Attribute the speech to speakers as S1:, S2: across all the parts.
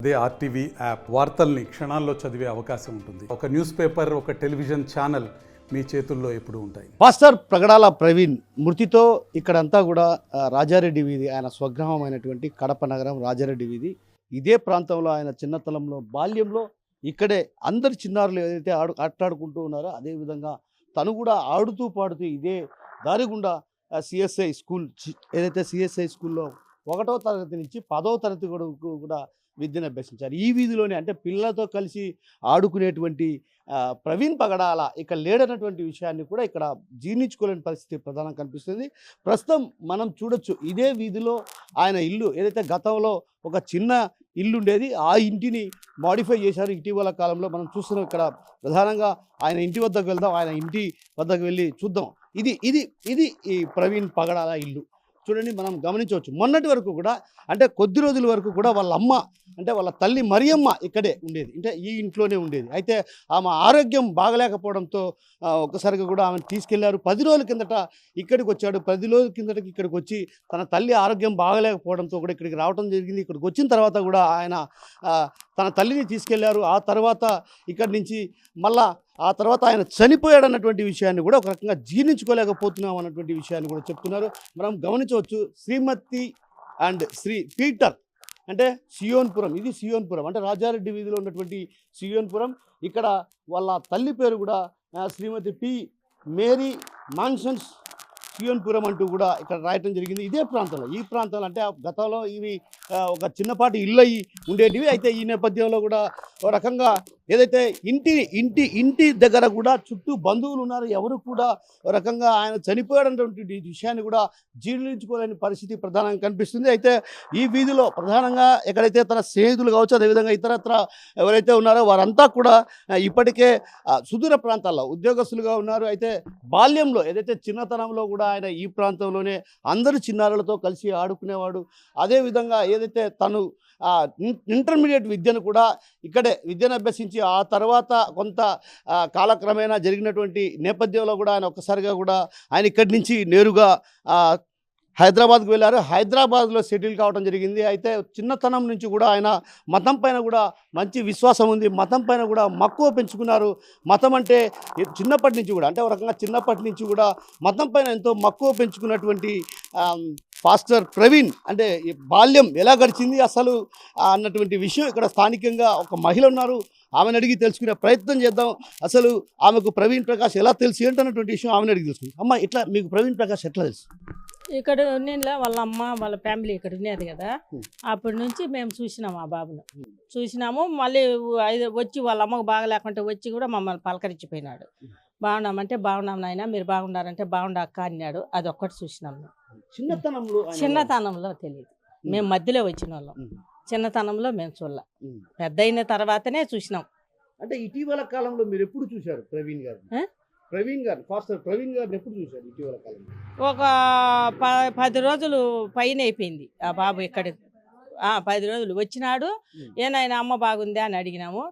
S1: అదే RTV app వార్తల్ని క్షణాల్లో చదివే అవకాశం ఉంటుంది. ఒక న్యూస్ పేపర్, ఒక టెలివిజన్ ఛానల్ మీ చేతుల్లో ఎప్పుడూ ఉంటాయి.
S2: పాస్టర్ ప్రగడాల ప్రవీణ్ మృతితో ఇక్కడంతా కూడా రాజారెడ్డి వీధి, ఆయన స్వగ్రామమైనటువంటి కడప నగరం రాజారెడ్డి వీధి. ఇదే ప్రాంతంలో ఆయన చిన్నతనంలో బాల్యంలో ఇక్కడే అందరి చిన్నారులు ఏదైతే ఆటాడుకుంటూ ఉన్నారో అదేవిధంగా తను కూడా ఆడుతూ పాడుతూ ఇదే దారి గుండా సిఎస్ఐ స్కూల్ ఏదైతే సిఎస్ఐ స్కూల్లో 1వ తరగతి నుంచి 10వ తరగతి కూడా విద్యను అభ్యసించారు. ఈ వీధిలోనే అంటే పిల్లలతో కలిసి ఆడుకునేటువంటి ప్రవీణ్ పగడాల ఇక్కడ లేడన్నటువంటి విషయాన్ని కూడా ఇక్కడ జీర్ణించుకోలేని పరిస్థితి ప్రధానంగా కనిపిస్తుంది. ప్రస్తుతం మనం చూడొచ్చు ఇదే వీధిలో ఆయన ఇల్లు ఏదైతే గతంలో ఒక చిన్న ఇల్లు ఉండేది, ఆ ఇంటిని మాడిఫై చేశారు ఇటీవల కాలంలో. మనం చూస్తున్నాం ఇక్కడ ప్రధానంగా ఆయన ఇంటి వద్దకు వెళ్దాం, ఆయన ఇంటి వద్దకు వెళ్ళి చూద్దాం. ఇది ఈ ప్రవీణ్ పగడాల ఇల్లు. చూడండి, మనం గమనించవచ్చు మొన్నటి వరకు కూడా అంటే కొద్ది రోజుల వరకు కూడా వాళ్ళ అమ్మ అంటే వాళ్ళ తల్లి మరియమ్మ ఇక్కడే ఉండేది, అంటే ఈ ఇంట్లోనే ఉండేది. అయితే ఆమె ఆరోగ్యం బాగలేకపోవడంతో ఒక్కసారిగా కూడా ఆమెను తీసుకెళ్లారు. 10 రోజుల కిందట ఇక్కడికి వచ్చాడు. 10 రోజుల కిందటకి ఇక్కడికి వచ్చి తన తల్లి ఆరోగ్యం బాగలేకపోవడంతో కూడా ఇక్కడికి రావడం జరిగింది. ఇక్కడికి వచ్చిన తర్వాత కూడా ఆయన తన తల్లిని తీసుకెళ్లారు. ఆ తర్వాత ఇక్కడి నుంచి మళ్ళా ఆ తర్వాత ఆయన చనిపోయాడన్నటువంటి విషయాన్ని కూడా ఒక రకంగా జీర్ణించుకోలేకపోతున్నాం అన్నటువంటి విషయాన్ని కూడా చెప్తున్నారు. మనం గమనించవచ్చు శ్రీమతి అండ్ శ్రీ పీటర్ అంటే సియోన్పురం, ఇది సియోన్పురం అంటే రాజారెడ్డి వీధిలో ఉన్నటువంటి సియోన్పురం. ఇక్కడ వాళ్ళ తల్లి పేరు కూడా శ్రీమతి పి మేరీ మాన్సన్స్ సియోన్పురం అంటూ కూడా ఇక్కడ రాయటం జరిగింది. ఇదే ప్రాంతంలో, ఈ ప్రాంతంలో అంటే గతంలో ఇవి ఒక చిన్నపాటి ఇల్లు అయ్యి ఉండేటివి. అయితే ఈ నేపథ్యంలో కూడా ఒక రకంగా ఏదైతే ఇంటి దగ్గర కూడా చుట్టూ బంధువులు ఉన్నారు, ఎవరు కూడా ఒక రకంగా ఆయన చనిపోయాడన్నటువంటి విషయాన్ని కూడా జీర్ణించుకోలేని పరిస్థితి ప్రధానంగా కనిపిస్తుంది. అయితే ఈ వీధిలో ప్రధానంగా ఎక్కడైతే తన స్నేహితులు కావచ్చు, అదేవిధంగా ఇతరత్ర ఎవరైతే ఉన్నారో వారంతా కూడా ఇప్పటికే సుదూర ప్రాంతాల్లో ఉద్యోగస్తులుగా ఉన్నారు. అయితే బాల్యంలో ఏదైతే చిన్నతనంలో కూడా ఆయన ఈ ప్రాంతంలోనే అందరు చిన్నారులతో కలిసి ఆడుకునేవాడు. అదేవిధంగా ఏదైతే తను ఇంటర్మీడియట్ విద్యను కూడా ఇక్కడే విద్యను అభ్యసించి ఆ తర్వాత కొంత కాలక్రమేణా జరిగినటువంటి నేపథ్యంలో కూడా ఆయన ఒక్కసారిగా కూడా ఆయన ఇక్కడి నుంచి నేరుగా హైదరాబాద్కు వెళ్ళారు. హైదరాబాద్లో సెటిల్ కావడం జరిగింది. అయితే చిన్నతనం నుంచి కూడా ఆయన మతం పైన కూడా మంచి విశ్వాసం ఉంది, మతం పైన కూడా మక్కువ పెంచుకున్నారు. మతం అంటే చిన్నప్పటి నుంచి కూడా అంటే ఒక రకంగా చిన్నప్పటి నుంచి కూడా మతం పైన ఎంతో మక్కువ పెంచుకున్నటువంటి పాస్టర్ ప్రవీణ్ అంటే బాల్యం ఎలా గడిచింది అసలు అన్నటువంటి విషయం ఇక్కడ స్థానికంగా ఒక మహిళ ఉన్నారు, ఆమెను అడిగి తెలుసుకునే ప్రయత్నం చేద్దాం. అసలు ఆమెకు ప్రవీణ్ ప్రకాష్ ఎలా తెలుసు ఏంటన్నటువంటి విషయం ఆమెను అడిగి తెలుసుకుంది. అమ్మ, ఇట్లా మీకు ప్రవీణ్ ప్రకాష్ ఎట్లా తెలుసు?
S3: ఇక్కడ ఉన్నిలా వాళ్ళ అమ్మ వాళ్ళ ఫ్యామిలీ ఇక్కడ ఉన్నది కదా, అప్పటి నుంచి మేము చూసినాము ఆ బాబును. చూసినాము, మళ్ళీ వచ్చి వాళ్ళ అమ్మకు బాగలేకుంటే వచ్చి కూడా మమ్మల్ని పలకరించిపోయినాడు. బాగున్నామంటే బాగున్నాం నాయన, మీరు బాగున్నారంటే బాగుండా అక్క అన్నాడు. అది ఒక్కటి చూసినాం. చిన్నతనంలో తెలియదు, మేము మధ్యలో వచ్చిన వాళ్ళం. చిన్నతనంలో మేము చూడాల, పెద్ద అయిన తర్వాతనే చూసినాం.
S2: అంటే ఇటీవల కాలంలో మీరు ఎప్పుడు చూశారు ప్రవీణ్ గారు? పాస్టర్ ప్రవీణ్ గారిని ఎప్పుడు చూశారు ఇటీవల కాలంలో?
S3: ఒక 10 రోజులు పైన అయిపోయింది ఆ బాబు ఇక్కడ. 10 రోజులు వచ్చినాడు. ఏనాయన అమ్మ బాగుందా అని అడిగినాము.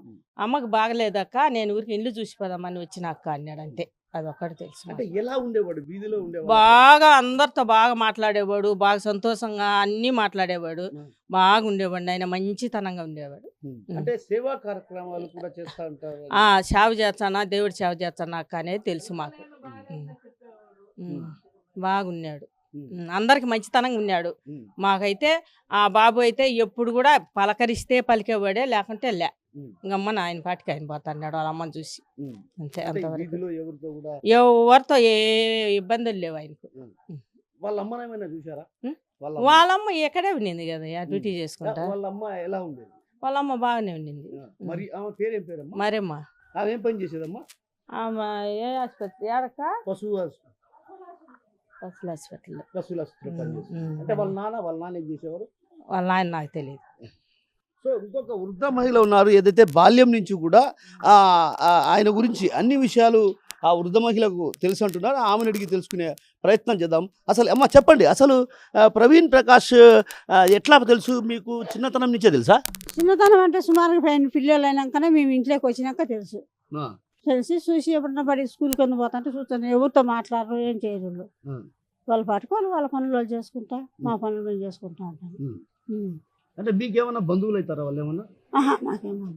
S3: అమ్మకు బాగలేదక్క, నేను ఊరికి ఇల్లు చూసిపోదామని వచ్చిన అక్క అన్నాడు. అంతే, అది ఒక్కటి తెలుసు.
S2: అంటే ఎలా ఉండేవాడు వీధిలో? ఉండేవాడు
S3: బాగా అందరితో బాగా మాట్లాడేవాడు, బాగా సంతోషంగా అన్ని మాట్లాడేవాడు, బాగా ఉండేవాడు. ఆయన మంచితనంగా ఉండేవాడు.
S2: అంటే సేవా కార్యక్రమాలు కూడా చేస్తా ఉంటారు.
S3: సేవ చేస్తానా, దేవుడి సేవ చేస్తానా అక్క అనేది తెలుసు మాకు. బాగున్నాడు, అందరికి మంచితనంగా ఉన్నాడు. మాకైతే ఆ బాబు అయితే ఎప్పుడు కూడా పలకరిస్తే పలికేవాడే, లేకుంటే లే ఇంకమ్మని ఆయన పాటికి ఆయన పోతాడు వాళ్ళ అమ్మని చూసి. అంతే, అంతవరకు ఎవరితో ఏ ఇబ్బందులు లేవు ఆయనకు.
S2: వాళ్ళ అమ్మని ఏమైనా చూసారా?
S3: వాళ్ళ అమ్మ ఎక్కడే ఉండింది కదా డ్యూటీ చేసుకుంటా.
S2: వాళ్ళ అమ్మ ఎలా ఉండేది?
S3: వాళ్ళ అమ్మ బాగానే ఉండింది.
S2: మరి ఆమె పేరేం పేరమ్మా?
S3: మరేమ్మా.
S2: ఆమె ఏం పని చేసేదమ్మా?
S3: ఆమె ఏ ఆసుపత్రి ఆడక
S2: పశువుల
S3: హాస్పిటల్
S2: పనిచేస్తుంది. అంటే వాళ్ళ నాన్న ఏం చేసేవారు?
S3: వాళ్ళ నాయన నాకు తెలియదు.
S2: సో ఇంకొక వృద్ధ మహిళ ఉన్నారు, ఏదైతే బాల్యం నుంచి కూడా ఆయన గురించి అన్ని విషయాలు ఆ వృద్ధ మహిళకు తెలుసు అంటున్నారు. ఆమెను అడిగి తెలుసుకునే ప్రయత్నం చేద్దాం. అసలు అమ్మ చెప్పండి, అసలు ప్రవీణ్ ప్రకాష్ ఎట్లా తెలుసు మీకు? చిన్నతనం నుంచే తెలుసా?
S4: చిన్నతనం అంటే సుమారుగా పిల్లలు అయినాకనే మేము ఇంట్లోకి వచ్చినాక తెలుసు. చూసి ఎప్పుడన్నా బడి స్కూల్కి కింద పోతుంటే చూస్తాను, ఎవరితో మాట్లాడరు, ఏం చేయరు. వాళ్ళ పాటుకోవాలి, వాళ్ళ పనులు వాళ్ళు చేసుకుంటా, మా పనులు మేము చేసుకుంటా ఉంటాను.
S2: అంటే మీకేమన్నా బంధువులు అవుతారా వాళ్ళు ఏమన్నా?
S4: ఆహా మాకేమో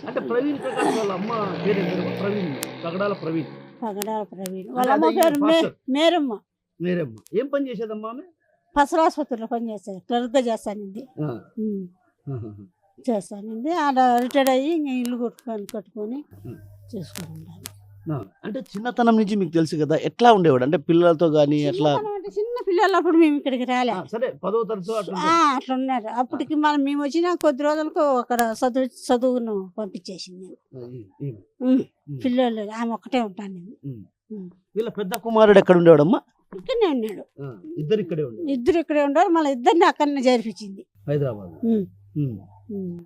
S2: అంటే ప్రవీణ్ ప్రకాష్ వాళ్ళ అమ్మ పేరు ప్రవీణ్, పగడాల ప్రవీణ్.
S4: పగడాల ప్రవీణ్ వాళ్ళ అమ్మ పేరు మేరమ్మ.
S2: మీరేమ్మా ఏం పని చేసేదమ్మా ఆమె?
S4: పసరాసుపత్రిలో పనిచేస్తాను, క్లర్క్గా చేస్తానండి. చేస్తానండి ఆడ రిటైర్డ్ అయ్యి ఇంక ఇల్లు కట్టుకొని చేసుకుని ఉండాలి.
S2: అంటే చిన్నతనం నుంచి మీకు తెలుసు కదా, ఎట్లా ఉండేవాడు అంటే పిల్లలతో కానీ ఎట్లా?
S4: చిన్న పిల్లలప్పుడు మేము ఇక్కడికి రాలే.
S2: సరే 10వ తరగతి
S4: అట్లా ఉన్నారు. అప్పటికి మేము వచ్చిన కొద్ది రోజులకు అక్కడ చదువును పంపించేసింది పిల్లలు. ఆమె ఒక్కటే ఉంటాను.
S2: వీళ్ళ పెద్ద కుమారుడు ఎక్కడ ఉండేవాడమ్మా?
S4: ఇక్కడనే ఉన్నాడు.
S2: ఇద్దరు
S4: ఇక్కడే ఉండారు. మళ్ళీ ఇద్దరిని అక్కడనే జరిపించింది
S2: హైదరాబాద్.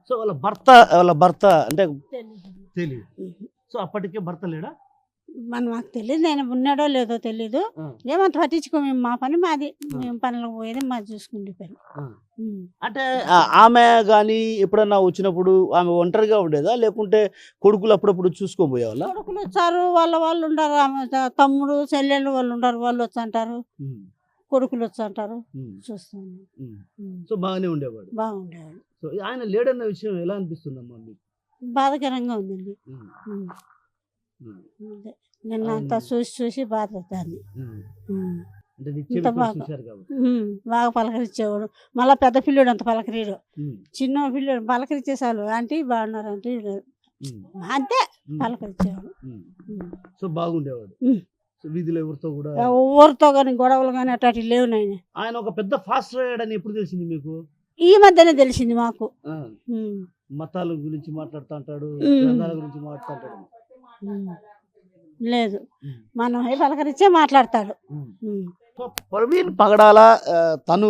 S2: సో వాళ్ళ భర్త అంటే తెలియదు. సో అప్పటికే భర్త లేడా?
S4: మాకు తెలియదు, నేను ఉన్నాడో లేదో తెలీదు. ఏమంత పట్టించుకో, మేము మా పని మాది, మేము పనులకు పోయేది మాది చూసుకుంటే పని.
S2: అంటే ఆమె కానీ ఎప్పుడన్నా వచ్చినప్పుడు ఆమె ఒంటరిగా ఉండేదా, లేకుంటే కొడుకులు అప్పుడప్పుడు చూసుకోబోయేవాళ్ళ?
S4: కొడుకులు వచ్చారు, వాళ్ళు ఉండరు. ఆమె తమ్ముడు చెల్లెళ్ళు వాళ్ళు ఉండరు, వాళ్ళు వచ్చి అంటారు. కొడుకులు వచ్చి అంటారు, చూస్తాను.
S2: సో బాగానే ఉండేవాడు.
S4: బాగుండేవాడు.
S2: సో ఆయన లేడన్న విషయం ఎలా అనిపిస్తుందమ్మా మీకు?
S4: బాధకరంగా ఉందండి. నిన్న అంతా చూసి బాధ అవుతాను. బాగా పలకరించేవాడు. మళ్ళా పెద్ద పిల్లడు అంత పలకరీడు, చిన్న పిల్లడు పలకరించేసాలు ఆంటీ బాగున్నారు అంటే అంతే పలకరించేవాడు.
S2: సో బాగుండేవాడు. వీధిలో
S4: ఎవరితో కానీ గొడవలు కానీ అట్లాంటివి లేవు.
S2: ఆయన ఒక పెద్ద ఫాస్టర్ అయ్యాడని ఎప్పుడు తెలిసింది మీకు?
S4: ఈ మధ్యనే తెలిసింది మాకు.
S2: మతాల గురించి మాట్లాడుతూ అంటాడు, గురించి మాట్లాడతాడు.
S4: లేదు, మనం పలకరించే మాట్లాడతాడు.
S2: ప్రవీణ్ పగడాల తను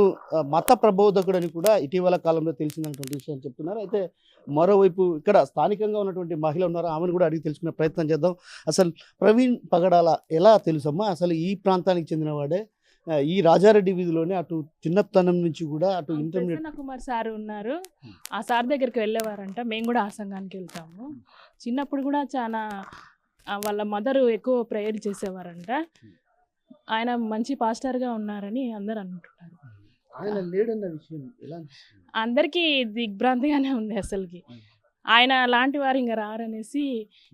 S2: మత ప్రబోధకుడు అని కూడా ఇటీవల కాలంలో తెలిసినటువంటి విషయం చెప్తున్నారు. అయితే మరోవైపు ఇక్కడ స్థానికంగా ఉన్నటువంటి మహిళ ఉన్నారు, ఆమెను కూడా అడిగి తెలుసుకునే ప్రయత్నం చేద్దాం. అసలు ప్రవీణ్ పగడాల ఎలా తెలుసమ్మా? అసలు ఈ ప్రాంతానికి చెందినవాడే, ఈ రాజారెడ్డి వీధిలోనే అటు చిన్నతనం నుంచి కూడా అటు ఇంటర్మీడియట్
S5: కుమార్ సార్ ఉన్నారు. ఆ సార్ దగ్గరికి వెళ్ళేవారంట. మేము కూడా ఆ సంఘానికి వెళ్తాము. చిన్నప్పుడు కూడా చాలా వాళ్ళ మదరు ఎక్కువ ప్రేయర్ చేసేవారంట. ఆయన మంచి పాస్టర్గా ఉన్నారని అందరు అనుకుంటున్నారు.
S2: ఆయన లేడన్న విషయం ఎలా?
S5: అందరికీ దిగ్భ్రాంతిగానే ఉంది అసలుకి. ఆయన లాంటి వారు ఇంకా రారనేసి,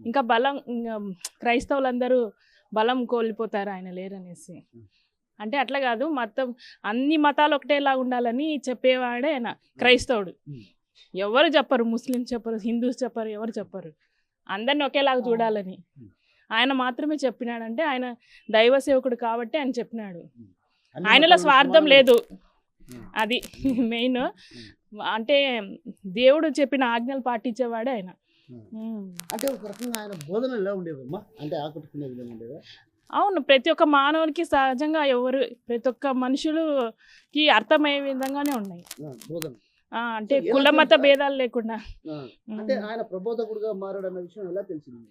S5: ఇంకా బలం, ఇంకా క్రైస్తవులందరూ బలం కోల్పోతారు ఆయన లేరనేసి. అంటే అట్లా కాదు, మొత్తం అన్ని మతాలు ఒకటేలా ఉండాలని చెప్పేవాడే ఆయన క్రైస్తవుడు. ఎవరు చెప్పరు, ముస్లిమ్స్ చెప్పరు, హిందూస్ చెప్పరు, ఎవరు చెప్పరు, అందరిని ఒకేలాగా చూడాలని ఆయన మాత్రమే చెప్పినాడంటే ఆయన దైవ సేవకుడు కాబట్టి ఆయన చెప్పినాడు. ఆయనలో స్వార్థం లేదు, అది మెయిన్. అంటే దేవుడు చెప్పిన ఆజ్ఞలు పాటించేవాడే ఆయన.
S2: అంటే ఒక రకంగా ఆయన బోధన ఎలా ఉండేవమ్మా? అంటే ఆకట్టుకునే విధంగా ఉండేవా?
S5: అవును, ప్రతి ఒక్క మానవునికి సహజంగా ప్రతి ఒక్క మనుషులకి అర్థమయ్యే విధంగానే ఉన్నాయి. అంటే కుల మత భేదాలు లేకుండా.
S2: అంటే ఆయన ప్రబోధకుడుగా మారాడన్న విషయం ఎలా తెలిసింది?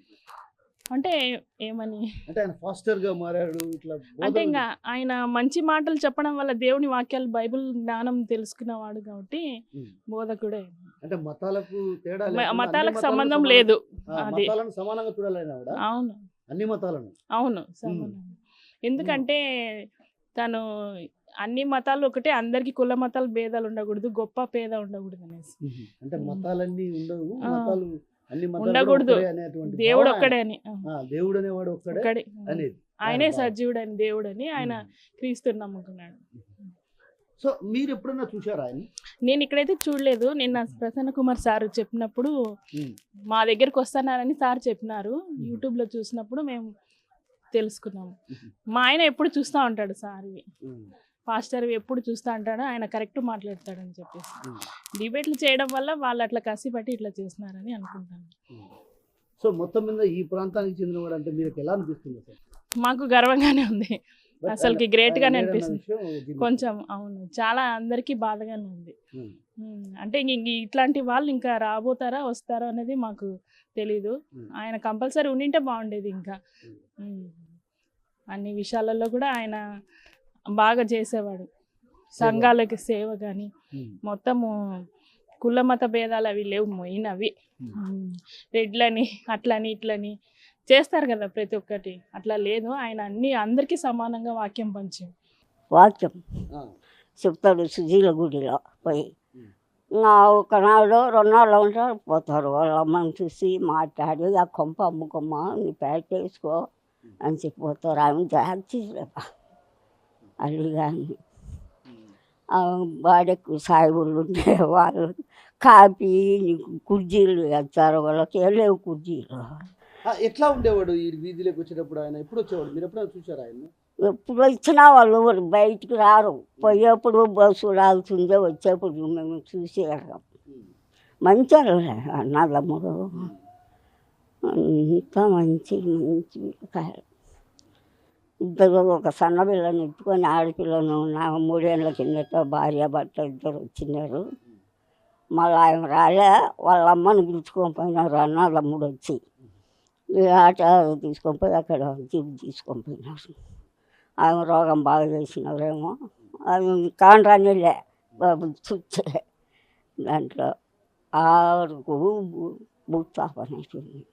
S5: అంటే ఏమని
S2: అంటే ఆయన ఫాస్టర్ గా మారాడు ఇట్లా
S5: అంటే ఇంకా ఆయన మంచి మాటలు చెప్పడం వల్ల దేవుని వాక్యాలు బైబిల్ జ్ఞానం తెలుసుకున్నవాడు కాబట్టి బోధకుడే.
S2: అంటే మతాలకు తేడా,
S5: మతాలకు సంబంధం లేదు, అది
S2: సమానంగా చూడాలని.
S5: అవును,
S2: అన్ని మతాలను.
S5: అవును, సమానం. ఎందుకంటే తను అన్ని మతాలు ఒకటే, అందరికి కుల మతాలు భేదాలు ఉండకూడదు, గొప్ప పేద ఉండకూడదు అనేసి.
S2: అంటే మతాలన్నీ ఉండవు, మతాలు
S5: ఉండకూడదు, దేవుడు ఒక్కడే అని.
S2: దేవుడు అనేవాడు ఒక్కడే అనేది,
S5: ఆయనే సజీవుడు అని, దేవుడు అని ఆయన క్రీస్తుని నమ్ముకున్నాడు.
S2: సో మీరు ఎప్పుడన్నా చూసారా ఆయన?
S5: నేను ఇక్కడైతే చూడలేదు. నిన్న ప్రసన్న కుమార్ సార్ చెప్పినప్పుడు మా దగ్గరకు వస్తున్నారని సార్ చెప్పినారు. యూట్యూబ్లో చూసినప్పుడు మేము తెలుసుకున్నాము. మా ఆయన ఎప్పుడు చూస్తూ ఉంటాడు సార్, పాస్టర్ ఎప్పుడు చూస్తూ ఉంటాడు, ఆయన కరెక్ట్ మాట్లాడతాడని చెప్పేసి. డిబేట్లు చేయడం వల్ల వాళ్ళు అట్లా కసిపట్టి ఇట్లా చేస్తున్నారని అనుకుంటాను.
S2: సో మొత్తం మీద ఈ ప్రాంతానికి చెందినవాడు అంటే మీకు ఎలా అనిపిస్తుంది?
S5: మాకు గర్వంగానే ఉంది, అసలుకి గ్రేట్ గానే అనిపిస్తుంది కొంచెం. అవును, చాలా అందరికీ బాధగానే ఉంది. అంటే ఇట్లాంటి వాళ్ళు ఇంకా రాబోతారా వస్తారా అనేది మాకు తెలీదు. ఆయన కంపల్సరీ ఉండింటే బాగుండేది. ఇంకా అన్ని విషయాలలో కూడా ఆయన బాగా చేసేవాడు, సంఘాలకి సేవ కానీ మొత్తము. కుల మత భేదాలు అవి లేవు, మెయిన్ అవి. రెడ్లని అట్లని ఇట్లని చేస్తారు కదా ప్రతి ఒక్కటి, అట్లా లేదు. ఆయన అందరికీ సమానంగా వాక్యం పంచి
S6: వాక్యం చెప్తాడు సుజీల గుడిలో పోయి. ఒకనాడు 2 నాళ్ళు ఉంటారు పోతారు. వాళ్ళ అమ్మని చూసి మాట్లాడి ఆ కొంప అమ్ముకోమ్మా నీ ప్యాక్ వేసుకో అని చెప్పిపోతారు. ఆమె జాగ్రత్త అది కానీ బాడెక్కు సాయిబుళ్ళు ఉండే వాళ్ళు కాపీ కుర్జీలు వేస్తారు. వాళ్ళకి లేవు కుర్జీలు.
S2: ఎట్లా ఉండేవాడు ఈ వీధిలోకి వచ్చేటప్పుడు? ఆయన ఎప్పుడు వచ్చేవాడు? మీరు ఎప్పుడైనా చూసారా ఆయన?
S6: ఎప్పుడు వచ్చినా వాళ్ళు బయటికి రారు. పోయేప్పుడు బస్సు రాల్సిందే, వచ్చేప్పుడు మేము చూసి వెళ్ళాం. మంచి అన్నదమ్ముడు అంతా మంచి మంచి కాయలు. ఇద్దరు ఒక సన్న పిల్లని ఎత్తుకొని ఆడపిల్లను 3 ఏళ్ళ కిందట భార్య భర్త ఇద్దరు వచ్చినారు. మళ్ళీ ఆయన రాలే, వాళ్ళ అమ్మని పిలుచుకొని పోయినారు అన్నదమ్ముడు వచ్చి. ఈ ఆట తీసుకొని పోయి అక్కడ జీపు తీసుకొని పోయినారు. ఆమె రోగం బాగా చేసినారేమో, ఆమె కాండ్రానిలే బాబు చూచలే. దాంట్లో ఆరుకు భూతాపన అయిపోయింది.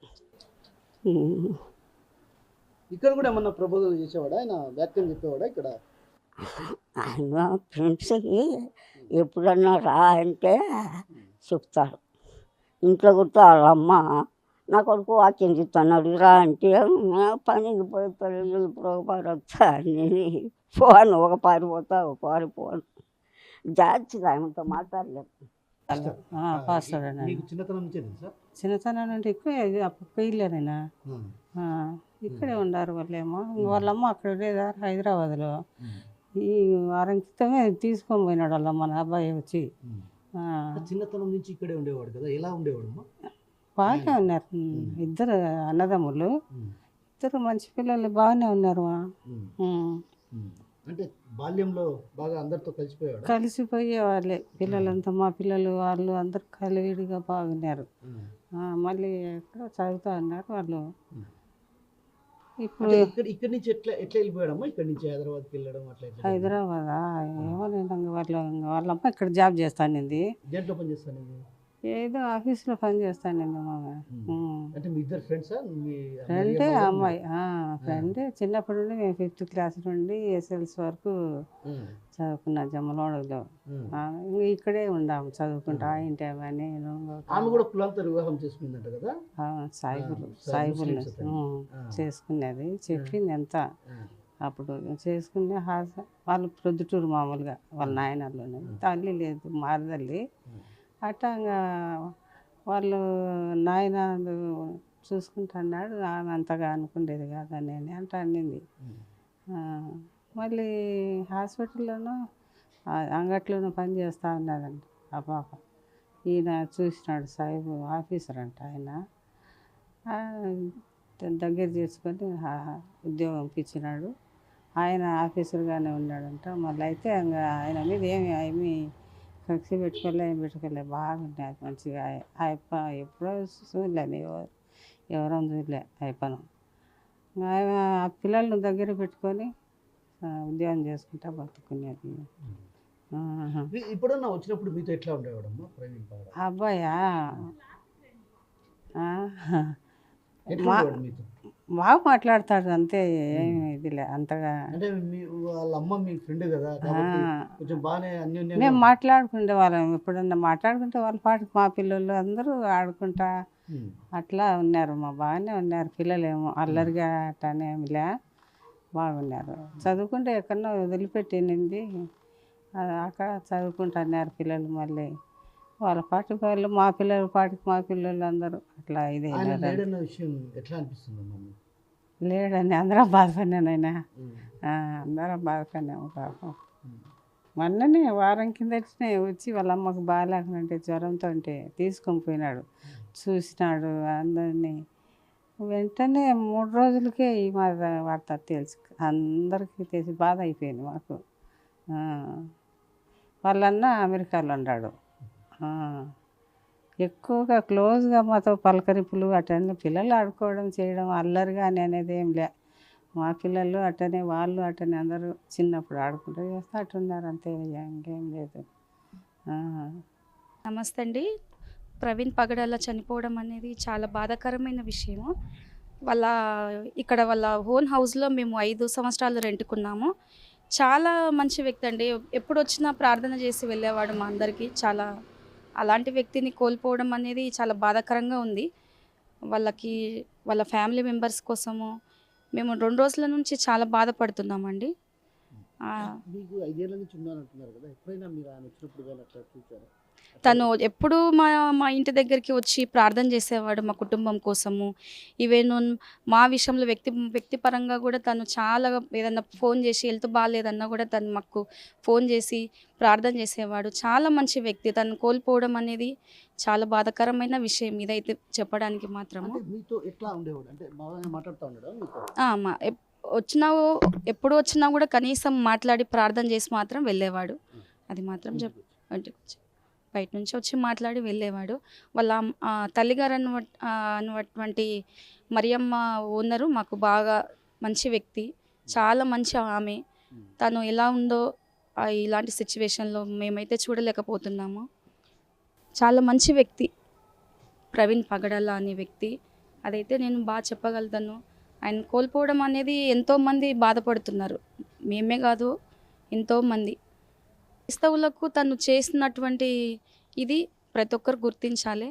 S2: ఇక్కడ కూడా ఏమన్నా ప్రబోధనలు చేసేవాడా ఆయన? వ్యాఖ్యం చెప్పేవాడా ఇక్కడ?
S6: ఆయన ఫ్రెండ్స్కి ఎప్పుడన్నా రా అంటే చెప్తాడు. ఇంట్లో కూడా వాళ్ళ అమ్మ నా కొడుకు వాక్యం చెప్తున్నాడు రా అంటే పనికి పోయి పిల్లలు పొరపాటు వచ్చా పోను, ఒక పారిపోతా ఒక పారిపోను. జాగ్రత్తగా ఆయనతో మాట్లాడలేదు.
S3: పాస్టర్
S2: మీకు చిన్నతనం నుంచే తెలుసా?
S3: చిన్నతనం అంటే ఎక్కువ అప్పుడు ఇల్లేనైనా ఇక్కడే ఉండారు వాళ్ళేమో. వాళ్ళమ్మ అక్కడ ఉండేదా హైదరాబాద్లో. ఈ వారం క్రితమే తీసుకొని పోయినాడు వాళ్ళమ్మ నా అబ్బాయి వచ్చి.
S2: చిన్నతనం నుంచి ఇక్కడే ఉండేవాడు కదా, ఎలా ఉండేవాడు?
S3: బాగానే ఉన్నారు ఇద్దరు అన్నదమ్ములు, ఇద్దరు మంచి పిల్లలు బాగానే ఉన్నారు.
S2: అంటే బాల్యంలో బాగా అందరితో కలిసిపోయాడు?
S3: కలిసిపోయే వాళ్ళే పిల్లలంతా, మా పిల్లలు వాళ్ళు అందరు కలివిడిగా బాగున్నారు. మళ్ళీ ఎక్కడో చదువుతా ఉన్నారు వాళ్ళు. ఇప్పుడు
S2: ఇక్కడి నుంచి ఎట్లా వెళ్ళిపోయాడమ్మా? ఇక్కడి నుంచి హైదరాబాద్కి వెళ్ళడం అట్లా?
S3: హైదరాబాదా ఏమో నేను వాళ్ళమ్మ ఇక్కడ జాబ్ చేస్తానండి.
S2: దేంట్లో పని చేస్తాను?
S3: ఏదో ఆఫీస్లో పని చేస్తానండి మామ.
S2: అంటే మీ ఇద్దరు ఫ్రెండ్సా?
S3: ఫ్రెండే అమ్మాయి, ఫ్రెండే. చిన్నప్పటి నుండి మేము 5th క్లాస్ నుండి SLC వరకు చదువుకున్నా జమ్మలోడలో. ఇక్కడే ఉండాము చదువుకుంటా ఇంటి అని.
S2: ఆమె కూడా కులాంతర వివాహం చేసుకుందంట కదా?
S3: సాయిబుల్ చేసుకునేది చెప్పింది ఎంత అప్పుడు చేసుకునే. వాళ్ళు ప్రొద్దుటూరు మామూలుగా వాళ్ళ నాయనలోనే, తల్లి లేదు మారదల్లి. అట్టా వాళ్ళు నాయన చూసుకుంటున్నాడు. ఆమె అంతగా అనుకునేది కాదని అంట అన్నింది. మళ్ళీ హాస్పిటల్లోనూ అంగట్లోనూ పని చేస్తూ ఉన్నదండి ఆ పాప. ఈయన చూసినాడు సాయిబు ఆఫీసర్ అంట ఆయన. దగ్గర చేసుకొని ఉద్యోగం ఇచ్చినాడు. ఆయన ఆఫీసర్గానే ఉన్నాడంట. మళ్ళీ అయితే ఆయన మీద ఏమి కక్షి పెట్టుకోలే బాగున్నాయి మంచిగా. ఆయప్ప ఎప్పుడో చూడలేము, ఎవరో చూడలే ఆయప్పను. ఆయన ఆ పిల్లలను దగ్గర పెట్టుకొని ఉద్యోగం చేసుకుంటా బతుకునేది.
S2: ఇప్పుడన్నా వచ్చినప్పుడు మీతో ఎట్లా ఉండేవాడమ్మా ప్రవీణ్?
S3: అబ్బాయా
S2: మీతో
S3: బాగా మాట్లాడతాడు అంతే, ఏమి ఇదిలే అంతగా.
S2: అంటే వాళ్ళ అమ్మ మీ ఫ్రెండ్ కదా, కొంచెం బాగానే అన్యోన్యంగా
S3: మేము మాట్లాడుకుంటే వాళ్ళం. ఎప్పుడన్నా మాట్లాడుకుంటే వాళ్ళ పాటికి మా పిల్లలు అందరూ ఆడుకుంటా అట్లా ఉన్నారు. బాగానే ఉన్నారు పిల్లలేమో, అల్లరిగా అట్లానే ఏమిలే బాగున్నారు. చదువుకుంటే ఎక్కడన్నా వదిలిపెట్టింది అక్కడ చదువుకుంటున్నారు పిల్లలు. మళ్ళీ వాళ్ళ పాటికి వాళ్ళు, మా పిల్లల పాటికి మా పిల్లలు అందరూ అట్లా ఇదే. లేడని అందరం బాధపడినానైనా, అందరం బాధపడినాము పాపం. మొన్ననే వారం కిందనే వచ్చి వాళ్ళ అమ్మకు బాగాలేకుంటే జ్వరంతో ఉంటే తీసుకొని పోయినాడు. చూసినాడు అందరినీ. వెంటనే 3 రోజులకే ఈ వార్త తెలుసు, అందరికీ తెలిసి బాధ అయిపోయింది మాకు. వాళ్ళన్న అమెరికాలో ఉన్నాడు. ఎక్కువగా క్లోజ్గా మాతో పలకరింపులు అటన్నీ, పిల్లలు ఆడుకోవడం చేయడం అల్లరిగా అనేది ఏం లే. మా పిల్లలు అట్టనే వాళ్ళు అట్టనే అందరూ చిన్నప్పుడు ఆడుకుంటూ చేస్తే అట్టున్నారు అంతే, ఇంకేం లేదు.
S7: నమస్తే అండి. ప్రవీణ్ పగడాల చనిపోవడం అనేది చాలా బాధాకరమైన విషయము. ఇక్కడ వాళ్ళ ఓన్ హౌస్లో మేము 5 సంవత్సరాలు రెంటుకున్నాము. చాలా మంచి వ్యక్తి అండి. ఎప్పుడు వచ్చినా ప్రార్థన చేసి వెళ్ళేవాడు మా అందరికీ. చాలా అలాంటి వ్యక్తిని కోల్పోవడం అనేది చాలా బాధాకరంగా ఉంది. వాళ్ళకి వాళ్ళ ఫ్యామిలీ మెంబర్స్ కోసము మేము 2 రోజుల నుంచి చాలా బాధపడుతున్నామండి.
S2: మీకు 5 ఏళ్ల నుంచి ఉన్నారంటున్నారు కదా, ఎప్పుడైనా మీరు ఆయన వచ్చినప్పుడు కానీ అట్లా చూసారా?
S7: తను ఎప్పుడూ మా ఇంటి దగ్గరికి వచ్చి ప్రార్థన చేసేవాడు మా కుటుంబం కోసము. ఈవెన్ మా విషయంలో వ్యక్తిపరంగా కూడా తను చాలా ఏదన్నా ఫోన్ చేసి హెల్త్ బాగాలేదన్నా కూడా తను మాకు ఫోన్ చేసి ప్రార్థన చేసేవాడు. చాలా మంచి వ్యక్తి. తను కోల్పోవడం అనేది చాలా బాధాకరమైన విషయం ఇదైతే చెప్పడానికి మాత్రము.
S2: అంటే మీతో ఎట్లా ఉండేవాడు? అంటే బాగా మాట్లాడుతూ ఉండడా మీతో?
S7: ఎప్పుడు వచ్చినా కూడా కనీసం మాట్లాడి ప్రార్థన చేసి మాత్రం వెళ్ళేవాడు. అది మాత్రం బయట నుంచి వచ్చి మాట్లాడి వెళ్ళేవాడు. వాళ్ళ తల్లిగారు అన్నటువంటి మరియమ్మ ఓనరు మాకు బాగా మంచి వ్యక్తి, చాలా మంచి ఆమె. తను ఎలా ఉందో ఇలాంటి సిచ్యువేషన్లో మేమైతే చూడలేకపోతున్నాము. చాలా మంచి వ్యక్తి ప్రవీణ్ పగడాల అనే వ్యక్తి. అదైతే నేను బాగా చెప్పగలుగుతాను. ఆయన కోల్పోవడం అనేది ఎంతోమంది బాధపడుతున్నారు, మేమే కాదు ఎంతోమంది. క్రైస్తవులకు తను చేసినటువంటి ఇది ప్రతి ఒక్కరు గుర్తించాలి.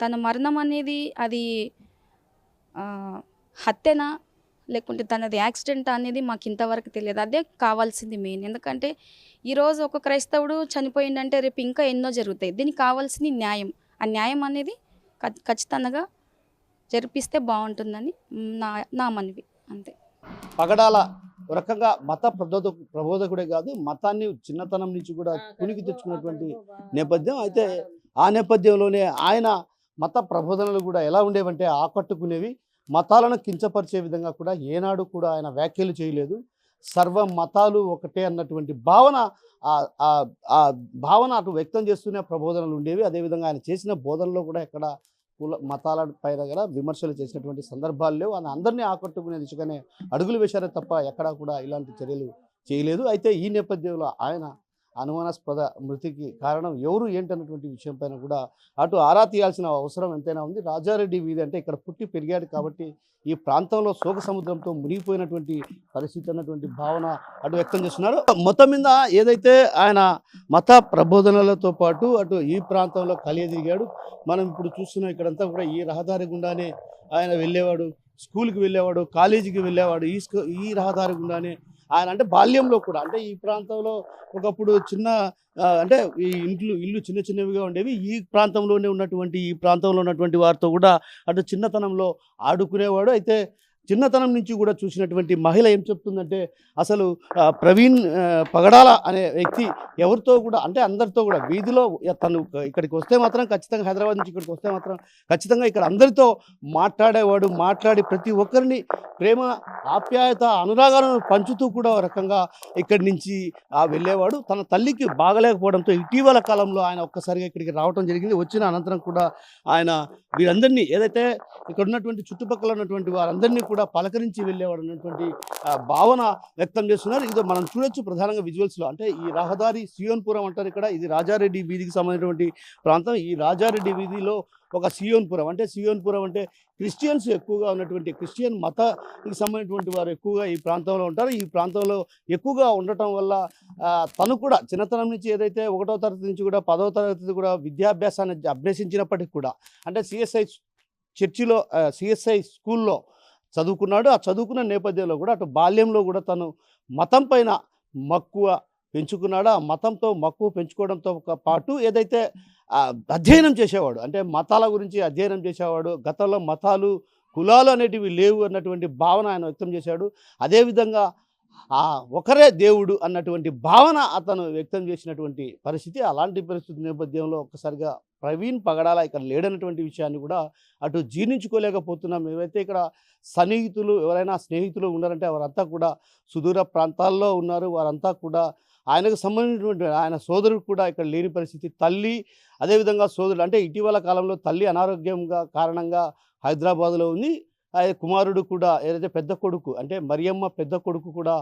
S7: తన మరణం అనేది అది హత్యనా లేకుంటే తనది యాక్సిడెంట్ అనేది మాకు ఇంతవరకు తెలియదు. అదే కావాల్సింది మెయిన్. ఎందుకంటే ఈరోజు ఒక క్రైస్తవుడు చనిపోయిందంటే రేపు ఇంకా ఎన్నో జరుగుతాయి. దీనికి కావాల్సింది న్యాయం. ఆ న్యాయం అనేది ఖచ్చితంగా జరిపిస్తే బాగుంటుందని నా మనవి, అంతే.
S2: పగడాల ఒక రకంగా మత ప్రబోధకుడే కాదు, మతాన్ని చిన్నతనం నుంచి కూడా కునికి తెచ్చుకున్నటువంటి నేపథ్యం. అయితే ఆ నేపథ్యంలోనే ఆయన మత ప్రబోధనలు కూడా ఎలా ఉండేవంటే ఆకట్టుకునేవి. మతాలను కించపరిచే విధంగా కూడా ఏనాడు కూడా ఆయన వ్యాఖ్యలు చేయలేదు. సర్వ మతాలు ఒకటే అన్నటువంటి భావన ఆ భావన అటు వ్యక్తం చేస్తూనే ప్రబోధనలు ఉండేవి. అదేవిధంగా ఆయన చేసిన బోధనలో కూడా ఎక్కడ కుల మతాల పైన కూడా విమర్శలు చేసినటువంటి సందర్భాలు లేవు. ఆయన అందరినీ ఆకట్టుకునే దిశగానే అడుగులు వేశారే తప్ప ఎక్కడా కూడా ఇలాంటి చర్యలు చేయలేదు. అయితే ఈ నేపథ్యంలో ఆయన అనుమానాస్పద మృతికి కారణం ఎవరు ఏంటన్నటువంటి విషయం పైన కూడా అటు ఆరా తీయాల్సిన అవసరం ఎంతైనా ఉంది. రాజారెడ్డి వీధి అంటే ఇక్కడ పుట్టి పెరిగాడు కాబట్టి ఈ ప్రాంతంలో శోక సముద్రంతో మునిగిపోయినటువంటి పరిస్థితి అన్నటువంటి భావన అటు వ్యక్తం చేస్తున్నారు. మొత్తం మీద ఏదైతే ఆయన మత ప్రబోధనలతో పాటు అటు ఈ ప్రాంతంలో కలియదిరిగాడు. మనం ఇప్పుడు చూస్తున్నాం ఇక్కడంతా కూడా ఈ రహదారి గుండానే ఆయన వెళ్ళేవాడు, స్కూల్కి వెళ్ళేవాడు, కాలేజీకి వెళ్ళేవాడు. ఈ రహదారి గుండానే ఆయన అంటే బాల్యంలో కూడా అంటే ఈ ప్రాంతంలో ఒకప్పుడు చిన్న అంటే ఈ ఇల్లు చిన్న చిన్నవిగా ఉండేవి. ఈ ప్రాంతంలో ఉన్నటువంటి వారితో కూడా అటు చిన్నతనంలో ఆడుకునేవాడు. అయితే చిన్నతనం నుంచి కూడా చూసినటువంటి మహిళ ఏం చెప్తుందంటే అసలు ప్రవీణ్ పగడాల అనే వ్యక్తి ఎవరితో కూడా అంటే అందరితో కూడా వీధిలో తను ఇక్కడికి వస్తే మాత్రం ఖచ్చితంగా హైదరాబాద్ నుంచి ఇక్కడికి వస్తే మాత్రం ఖచ్చితంగా ఇక్కడ అందరితో మాట్లాడేవాడు. మాట్లాడి ప్రతి ఒక్కరిని ప్రేమ ఆప్యాయత అనురాగాలను పంచుతూ కూడా ఒక రకంగా ఇక్కడి నుంచి వెళ్ళేవాడు. తన తల్లికి బాగలేకపోవడంతో ఇటీవల కాలంలో ఆయన ఒక్కసారిగా ఇక్కడికి రావడం జరిగింది. వచ్చిన అనంతరం కూడా ఆయన వీరందరినీ ఏదైతే ఇక్కడ ఉన్నటువంటి చుట్టుపక్కల ఉన్నటువంటి వారందరినీ కూడా పలకరించి వెళ్ళేవాడు అన్నటువంటి భావన వ్యక్తం చేస్తున్నారు. ఇది మనం చూడొచ్చు ప్రధానంగా విజువల్స్లో. అంటే ఈ రహదారి సియోన్పురం అంటారు ఇక్కడ. ఇది రాజారెడ్డి వీధికి సంబంధించినటువంటి ప్రాంతం. ఈ రాజారెడ్డి వీధిలో ఒక సియోన్పురం అంటే క్రిస్టియన్స్ ఎక్కువగా ఉన్నటువంటి క్రిస్టియన్ మతానికి సంబంధించినటువంటి వారు ఎక్కువగా ఈ ప్రాంతంలో ఉంటారు. ఈ ప్రాంతంలో ఎక్కువగా ఉండటం వల్ల తను కూడా చిన్నతనం నుంచి ఏదైతే 1వ తరగతి నుంచి కూడా 10వ తరగతి కూడా విద్యాభ్యాసాన్ని అభ్యసించినప్పటికీ కూడా అంటే సిఎస్ఐ స్కూల్లో చదువుకున్నాడు. ఆ చదువుకున్న నేపథ్యంలో కూడా అటు బాల్యంలో కూడా తను మతం పైన మక్కువ పెంచుకున్నాడు. ఆ మతంతో మక్కువ పెంచుకోవడంతో పాటు ఏదైతే అధ్యయనం చేసేవాడు అంటే మతాల గురించి అధ్యయనం చేసేవాడు. గతంలో మతాలు కులాలు అనేటివి లేవు అన్నటువంటి భావన ఆయన వ్యక్తం చేశాడు. అదేవిధంగా ఒకరే దేవుడు అన్నటువంటి భావన అతను వ్యక్తం చేసినటువంటి పరిస్థితి. అలాంటి పరిస్థితి నేపథ్యంలో ఒక్కసారిగా ప్రవీణ్ పగడాల ఇక్కడ లేడన్నటువంటి విషయాన్ని కూడా అటు జీర్ణించుకోలేకపోతున్నాం. ఏవైతే ఇక్కడ ఎవరైనా స్నేహితులు ఉన్నారంటే వారంతా కూడా సుదూర ప్రాంతాల్లో ఉన్నారు. వారంతా కూడా ఆయనకు సంబంధించినటువంటి ఆయన సోదరుడు కూడా ఇక్కడ లేని పరిస్థితి. తల్లి అదేవిధంగా సోదరుడు అంటే ఇటీవల కాలంలో తల్లి అనారోగ్యంగా కారణంగా హైదరాబాద్లో ఉంది. ఆయన కుమారుడు కూడా ఏదైతే పెద్ద కొడుకు అంటే మరియమ్మ పెద్ద కొడుకు కూడా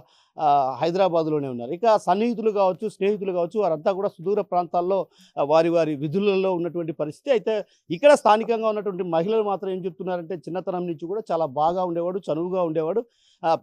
S2: హైదరాబాద్లోనే ఉన్నారు. ఇక సన్నిహితులు కావచ్చు, స్నేహితులు కావచ్చు, వారంతా కూడా సుదూర ప్రాంతాల్లో వారి వారి విధులలో ఉన్నటువంటి పరిస్థితి. అయితే ఇక్కడ స్థానికంగా ఉన్నటువంటి మహిళలు మాత్రం ఏం చెప్తున్నారంటే చిన్నతనం నుంచి కూడా చాలా బాగా ఉండేవాడు, చనువుగా ఉండేవాడు.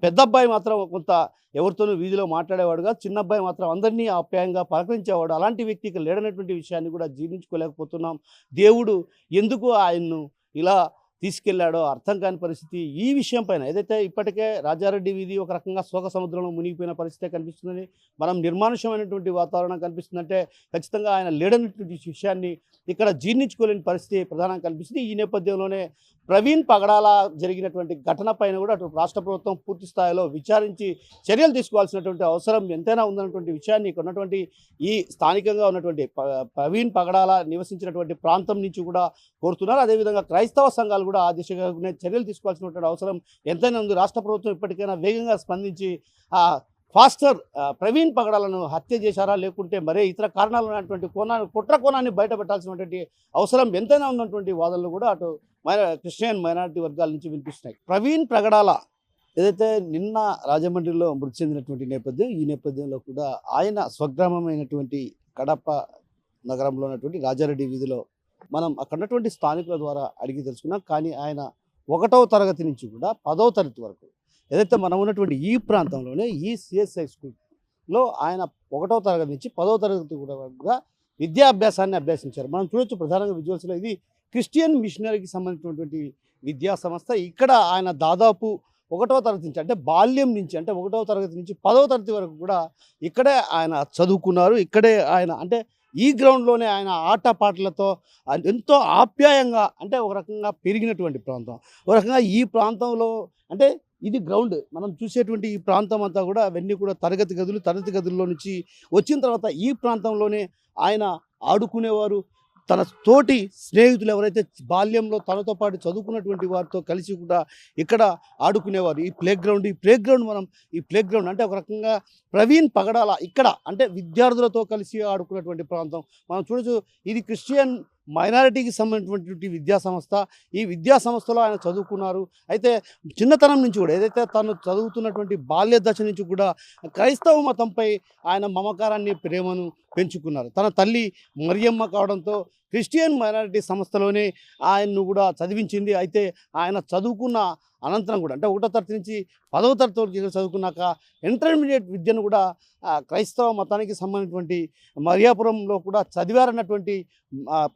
S2: పెద్ద అబ్బాయి మాత్రం కొంత ఎవరితోనూ వీధిలో మాట్లాడేవాడుగా, చిన్న అబ్బాయి మాత్రం అందరినీ ఆప్యాయంగా పలకరించేవాడు. అలాంటి వ్యక్తికి లేడనటువంటి విషయాన్ని కూడా జీర్ణించుకోలేకపోతున్నాం. దేవుడు ఎందుకు ఆయన్ను ఇలా తీసుకెళ్లాడో అర్థం కాని పరిస్థితి. ఈ విషయం పైన ఏదైతే ఇప్పటికే రాజారెడ్డి వీధి ఒక రకంగా శోక సముద్రంలో మునిగిపోయిన పరిస్థితే కనిపిస్తుందని, మనం నిర్మానుష్యమైనటువంటి వాతావరణం కనిపిస్తుందంటే ఖచ్చితంగా ఆయన లేడనటువంటి విషయాన్ని ఇక్కడ జీర్ణించుకోలేని పరిస్థితి ప్రధానంగా కనిపిస్తుంది. ఈ నేపథ్యంలోనే ప్రవీణ్ పగడాల జరిగినటువంటి ఘటన పైన కూడా అటు రాష్ట్ర ప్రభుత్వం పూర్తి స్థాయిలో విచారించి చర్యలు తీసుకోవాల్సినటువంటి అవసరం ఎంతైనా ఉందన్నటువంటి విషయాన్ని ఇక్కడ ఉన్నటువంటి ఈ స్థానికంగా ఉన్నటువంటి ప్రవీణ్ పగడాల నివసించినటువంటి ప్రాంతం నుంచి కూడా కోరుతున్నారు. అదేవిధంగా క్రైస్తవ సంఘాలు కూడా ఆ దిశగా చర్యలు తీసుకోవాల్సినటువంటి అవసరం ఎంతైనా ఉంది. రాష్ట్ర ప్రభుత్వం ఇప్పటికైనా వేగంగా స్పందించి ఫాస్టర్ ప్రవీణ్ పగడాలను హత్య చేశారా, లేకుంటే మరే ఇతర కారణాలు ఉన్నటువంటి కుట్ర కోణాన్ని బయటపెట్టాల్సినటువంటి అవసరం ఎంతైనా ఉన్నటువంటి వాదనలు కూడా అటు క్రిస్టియన్ మైనారిటీ వర్గాల నుంచి వినిపిస్తున్నాయి. ప్రవీణ్ పగడాల ఏదైతే నిన్న రాజమండ్రిలో మృతి చెందినటువంటి నేపథ్యం, ఈ నేపథ్యంలో కూడా ఆయన స్వగ్రామమైనటువంటి కడప నగరంలో ఉన్నటువంటి రాజారెడ్డి వీధిలో మనం అక్కడ ఉన్నటువంటి స్థానికుల ద్వారా అడిగి తెలుసుకున్నాం. కానీ ఆయన 1వ తరగతి నుంచి కూడా 10వ తరగతి వరకు ఏదైతే మనం ఉన్నటువంటి ఈ ప్రాంతంలోనే ఈ సిఎస్ఐ స్కూల్లో ఆయన 1వ తరగతి నుంచి 10వ తరగతి కూడా విద్యాభ్యాసాన్ని అభ్యసించారు. మనం చూడొచ్చు ప్రధానంగా విజువల్స్లో ఇది క్రిస్టియన్ మిషనరీకి సంబంధించినటువంటి విద్యా సంస్థ. ఇక్కడ ఆయన దాదాపు 1వ తరగతి నుంచి అంటే బాల్యం నుంచి అంటే 1వ తరగతి నుంచి 10వ తరగతి వరకు కూడా ఇక్కడే ఆయన చదువుకున్నారు. ఇక్కడే ఆయన అంటే ఈ గ్రౌండ్లోనే ఆయన ఆటపాటలతో ఎంతో ఆప్యాయంగా అంటే ఒక రకంగా పెరిగినటువంటి ప్రాంతం. ఒక రకంగా ఈ ప్రాంతంలో అంటే ఇది గ్రౌండ్ మనం చూసేటువంటి ఈ ప్రాంతం అంతా కూడా అవన్నీ కూడా తరగతి గదుల్లో నుంచి వచ్చిన తర్వాత ఈ ప్రాంతంలోనే ఆయన ఆడుకునేవారు. తన తోటి స్నేహితులు ఎవరైతే బాల్యంలో తనతో పాటు చదువుకున్నటువంటి వారితో కలిసి కూడా ఇక్కడ ఆడుకునేవారు. ఈ ప్లే గ్రౌండ్ అంటే ఒక రకంగా ప్రవీణ్ పగడాల ఇక్కడ అంటే విద్యార్థులతో కలిసి ఆడుకున్నటువంటి ప్రాంతం. మనం చూడొచ్చు ఇది క్రిస్టియన్ మైనారిటీకి సంబంధించినటువంటి విద్యా సంస్థ. ఈ విద్యా సంస్థలో ఆయన చదువుకున్నారు. అయితే చిన్నతనం నుంచి కూడా ఏదైతే తను చదువుతున్నటువంటి బాల్య దశ నుంచి కూడా క్రైస్తవ మతంపై ఆయన మమకారాన్ని, ప్రేమను పెంచుకున్నారు. తన తల్లి మరియమ్మ కావడంతో క్రిస్టియన్ మైనారిటీ సంస్థలోనే ఆయన్ను కూడా చదివించింది. అయితే ఆయన చదువుకున్న అనంతరం కూడా అంటే 1వ తరగతి నుంచి 10వ తరగతి వరకు చదువుకున్నాక ఇంటర్మీడియట్ విద్యను కూడా క్రైస్తవ మతానికి సంబంధించినటువంటి మరియాపురంలో కూడా చదివారన్నటువంటి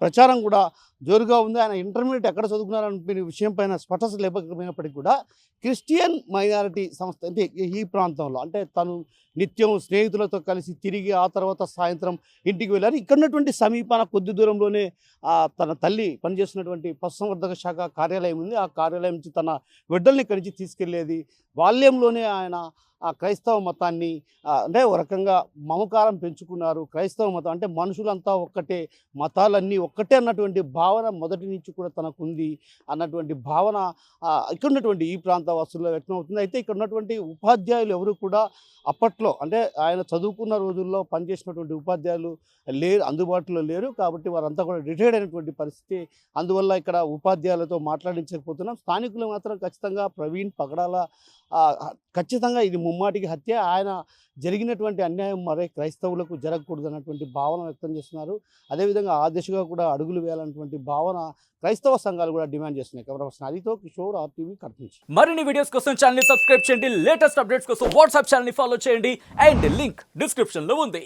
S2: ప్రచారం కూడా జోరుగా ఉంది. ఆయన ఇంటర్మీడియట్ ఎక్కడ చదువుకున్నారనే విషయం పైన స్పష్టత లేకపోయినప్పటికీ కూడా క్రిస్టియన్ మైనారిటీ సంస్థ అంటే ఈ ప్రాంతంలో అంటే తను నిత్యం స్నేహితులతో కలిసి తిరిగి ఆ తర్వాత సాయంత్రం ఇంటికి వెళ్ళారు. ఇక్కడ ఉన్నటువంటి సమీపాన కొద్ది దూరంలోనే తన తల్లి పనిచేస్తున్నటువంటి పశుసంవర్ధక శాఖ కార్యాలయం ఉంది. ఆ కార్యాలయం నుంచి తన బిడ్డల్ని ఇక్కడి నుంచి తీసుకెళ్లేది. బాల్యంలోనే ఆయన క్రైస్తవ మతాన్ని అంటే ఒక రకంగా మమకారం పెంచుకున్నారు. క్రైస్తవ మతం అంటే మనుషులంతా ఒక్కటే, మతాలన్నీ ఒక్కటే అన్నటువంటి భావన మొదటి నుంచి కూడా తనకు ఉంది అన్నటువంటి భావన ఇక్కడ ఉన్నటువంటి ఈ ప్రాంత వాసుల్లో వ్యక్తమవుతుంది. అయితే ఇక్కడ ఉన్నటువంటి ఉపాధ్యాయులు ఎవరు కూడా అప్పట్లో అంటే ఆయన చదువుకున్న రోజుల్లో పనిచేసినటువంటి ఉపాధ్యాయులు అందుబాటులో లేరు. కాబట్టి వారంతా కూడా రిటైర్డ్ అయినటువంటి పరిస్థితి. అందువల్ల ఇక్కడ ఉపాధ్యాయులతో మాట్లాడించకపోతున్నాం. స్థానికులు మాత్రం ఖచ్చితంగా ప్రవీణ్ పగడాల ఖచ్చితంగా ఇది ముమ్మాటికి హత్య. ఆయన జరిగినటువంటి అన్యాయం మరే క్రైస్తవులకు జరగకూడదు అన్నటువంటి భావన వ్యక్తం చేస్తున్నారు. అదేవిధంగా ఆ దిశగా కూడా అడుగులు వేయాలన్నటువంటి భావన క్రైస్తవ సంఘాలు కూడా డిమాండ్ చేస్తున్నాయి. కెమెరా పర్సన్ హరితో కిషోర్, RTV కడప నుంచి.
S8: మరిన్ని వీడియోస్ కోసం ఛానల్ ని సబ్స్క్రైబ్ చేయండి. లేటెస్ట్ అప్డేట్స్ కోసం వాట్సాప్ ఛానల్ ని ఫాలో చేయండి. అండ్ లింక్ డిస్క్రిప్షన్ లో ఉంది.